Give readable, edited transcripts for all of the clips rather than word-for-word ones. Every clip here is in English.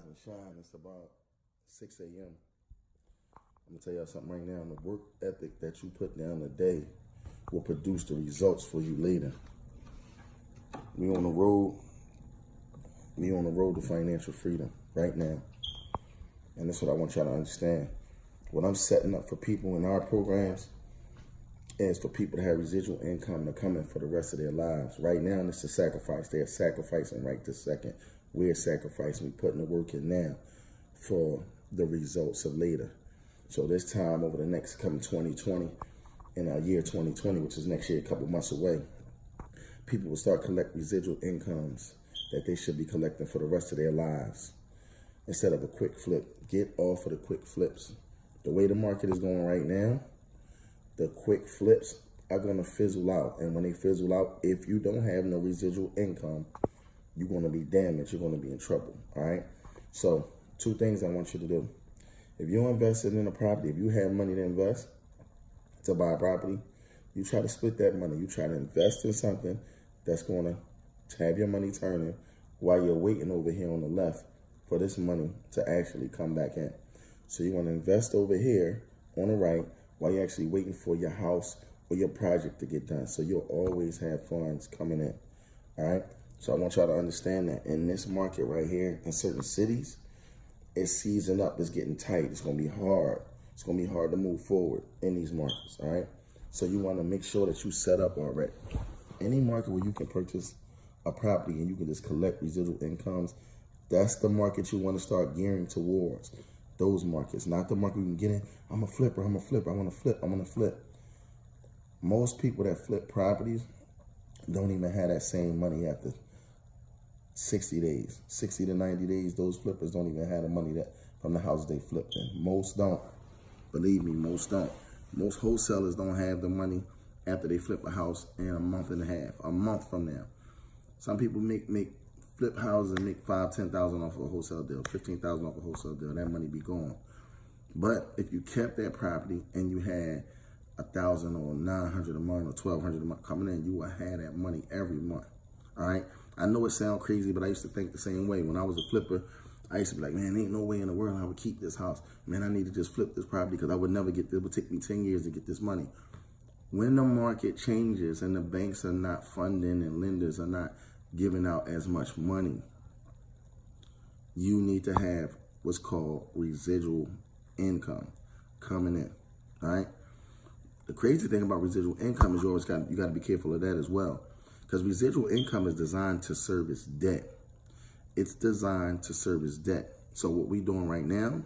and shine. It's about 6 a.m. I'm gonna tell y'all something right now. The work ethic that you put down today will produce the results for you later. We on the road to financial freedom right now. And that's what I want y'all to understand. What I'm setting up for people in our programs is for people to have residual income to come in for the rest of their lives. Right now, it's a sacrifice. They're sacrificing right this second. We're sacrificing. We're putting the work in now for the results of later. So this time over the next coming 2020, in our year 2020, which is next year, a couple months away, people will start collecting residual incomes that they should be collecting for the rest of their lives. Instead of a quick flip, get off of the quick flips. The way the market is going right now, the quick flips are going to fizzle out. And when they fizzle out, if you don't have no residual income, you're going to be damaged. You're going to be in trouble, all right? So 2 things I want you to do. If you're invested in a property, if you have money to invest, to buy a property, you try to split that money. You try to invest in something that's going to have your money turning while you're waiting over here on the left for this money to actually come back in. So you want to invest over here on the right while you're actually waiting for your house or your project to get done. So you'll always have funds coming in, all right? So I want y'all to understand that in this market right here, in certain cities, it's seasoned up, it's getting tight, it's going to be hard. It's going to be hard to move forward in these markets, all right? So you want to make sure that you set up already. Any market where you can purchase a property and you can just collect residual incomes, that's the market you want to start gearing towards. Those markets, not the market you can get in. I'm a flipper, I want to flip. Most people that flip properties don't even have that same money after 60 days. 60 to 90 days, those flippers don't even have the money that from the house they flipped in. Most don't. Believe me, most don't. Most wholesalers don't have the money after they flip a house in a month and a half, a month from now. Some people make flip houses and make $5,000, $10,000 off of a wholesale deal, $15,000 off a wholesale deal. That money be gone. But if you kept that property and you had $1,000 or $900 a month or $1,200 a month coming in, you will have that money every month. All right. I know it sounds crazy, but I used to think the same way. When I was a flipper, I used to be like, man, ain't no way in the world I would keep this house. Man, I need to just flip this property because I would never get this. It would take me 10 years to get this money. When the market changes and the banks are not funding and lenders are not giving out as much money, you need to have what's called residual income coming in, all right? The crazy thing about residual income is you got to be careful of that as well, because residual income is designed to service debt. It's designed to service debt. So what we're doing right now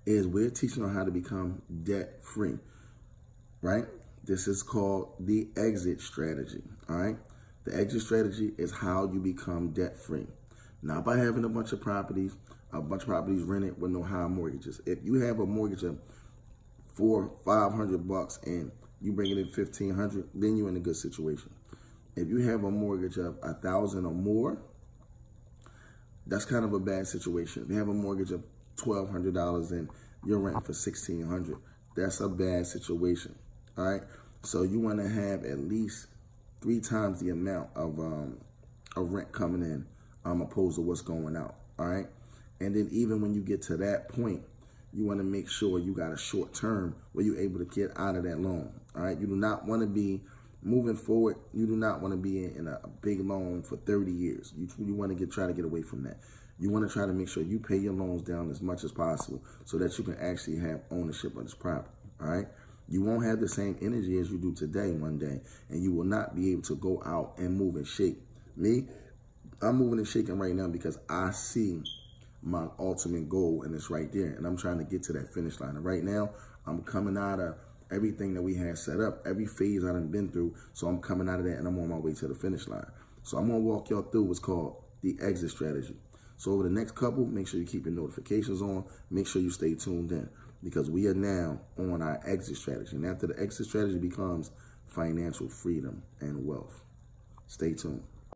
is we're teaching on how to become debt free, right? This is called the exit strategy, all right? The exit strategy is how you become debt free. Not by having a bunch of properties rented with no high mortgages. If you have a mortgage of $400-500 and you bring it in $1,500, then you're in a good situation. If you have a mortgage of $1,000 or more, that's kind of a bad situation. If you have a mortgage of $1,200 and you're renting for $1,600, that's a bad situation. All right. So you want to have at least 3 times the amount of rent coming in opposed to what's going out. All right. And then even when you get to that point, you want to make sure you got a short term where you're able to get out of that loan. All right. You do not want to be moving forward. You do not want to be in a big loan for 30 years. You want to try to get away from that. You want to try to make sure you pay your loans down as much as possible so that you can actually have ownership of this property. All right. You won't have the same energy as you do today one day, and you will not be able to go out and move and shake. Me, I'm moving and shaking right now because I see my ultimate goal, and it's right there, and I'm trying to get to that finish line. And right now, I'm coming out of everything that we had set up, every phase I done been through, so I'm coming out of that, and I'm on my way to the finish line. So I'm going to walk y'all through what's called the exit strategy. So over the next couple, make sure you keep your notifications on. Make sure you stay tuned in, because we are now on our exit strategy. And after the exit strategy becomes financial freedom and wealth. Stay tuned.